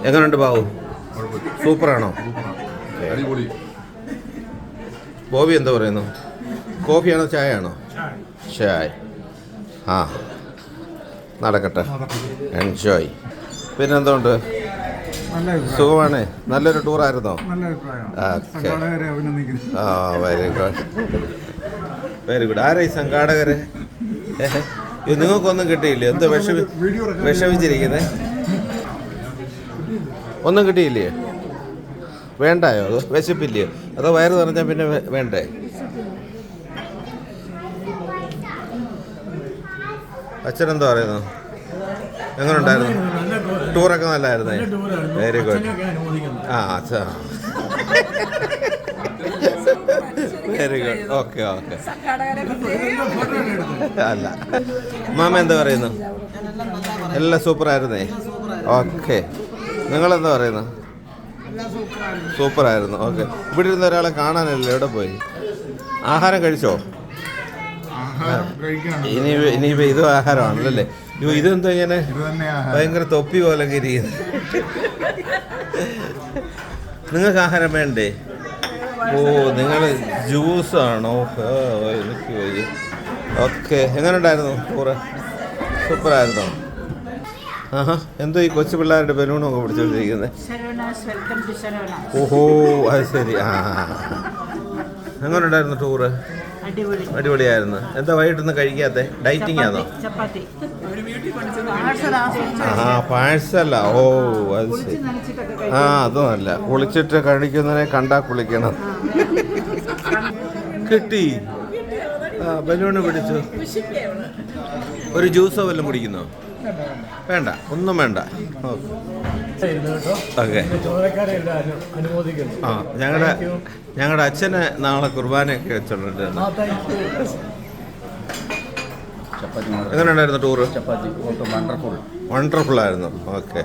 എങ്ങനെയുണ്ട് ബാബു? സൂപ്പറാണോ? അടിപൊളി. ബോബി എന്താ പറയുന്നു? കോഫിയാണോ ചായ ആണോ? ചായ. ആ, നടക്കട്ടെ. എൻജോയ്. പിന്നെന്തുകൊണ്ട്? സുഖമാണേ. നല്ലൊരു ടൂറായിരുന്നോ? ഓക്കെ. ആ, വെരി ഗുഡ്, വെരി ഗുഡ്. ആരാ ഈ സംഘാടകര്? നിങ്ങൾക്കൊന്നും കിട്ടിയില്ലേ? എന്താ വിഷമിച്ചിരിക്കുന്നേ? ഒന്നും കിട്ടിയില്ലേ? വേണ്ടായോ? അതോ വിശപ്പില്ലയോ? അതോ വയറ് നിറഞ്ഞാൽ പിന്നെ വേണ്ടേ? അച്ഛനെന്താ പറയുന്നു? എങ്ങനെ ഉണ്ടായിരുന്നു ടൂറൊക്കെ? നല്ലായിരുന്നേ. Very good. ആ, അച്ഛാ, വെരി ഗുഡ്. Okay okay. അല്ല, മാമ എന്താ പറയുന്നു? എല്ലാം സൂപ്പറായിരുന്നേ. ഓക്കെ. നിങ്ങളെന്താ പറയുന്നു? സൂപ്പറായിരുന്നു. ഓക്കെ. ഇവിടെ ഇരുന്ന ഒരാളെ കാണാനല്ലേ? എവിടെ പോയി? ആഹാരം കഴിച്ചോ? ഇനിയിപ്പോൾ ഇതും ആഹാരമാണല്ലേ? ഇതെന്താ ഇങ്ങനെ ഭയങ്കര തൊപ്പി പോലൊക്കെ ഇരിക്കുന്നത്? നിങ്ങൾക്ക് ആഹാരം വേണ്ടേ? ഓ, നിങ്ങൾ ജ്യൂസാണോ? എനിക്ക് പോയി. ഓക്കെ. എങ്ങനെ ഉണ്ടായിരുന്നു ടൂറ്? സൂപ്പറായിരുന്നോ? ആഹാ, എന്തോ ഈ കൊച്ചു പിള്ളേരുടെ ബലൂണൊക്കെ പിടിച്ചോണ്ടിരിക്കുന്നത്? ഓഹോ, അത് ശരി. ആ, എങ്ങനെ ഉണ്ടായിരുന്നു ടൂറ്? അടിപൊളിയായിരുന്നു. എന്താ വൈകിട്ടൊന്നും കഴിക്കാത്ത? ഡയറ്റിംഗ് ആണോ? ആ, പാഴ്സലാ. ഓ, അത് ശരി. ആ, അതുമല്ല, കുളിച്ചിട്ട് കഴിക്കുന്നതിനെ കണ്ടാ കുളിക്കണം. കിട്ടി. ആ, ബലൂണ് പിടിച്ചു. ഒരു ജ്യൂസോ വല്ലതും കുടിക്കുന്നോ? വേണ്ട, ഒന്നും വേണ്ട. ഓക്കെ. ആ, ഞങ്ങളുടെ അച്ഛന് നാളെ കുർബാനയൊക്കെ വെച്ചിട്ടുണ്ട്. എങ്ങനെ ഉണ്ടായിരുന്നു ടൂറ്? വണ്ടർഫുൾ ആയിരുന്നു. ഓക്കെ.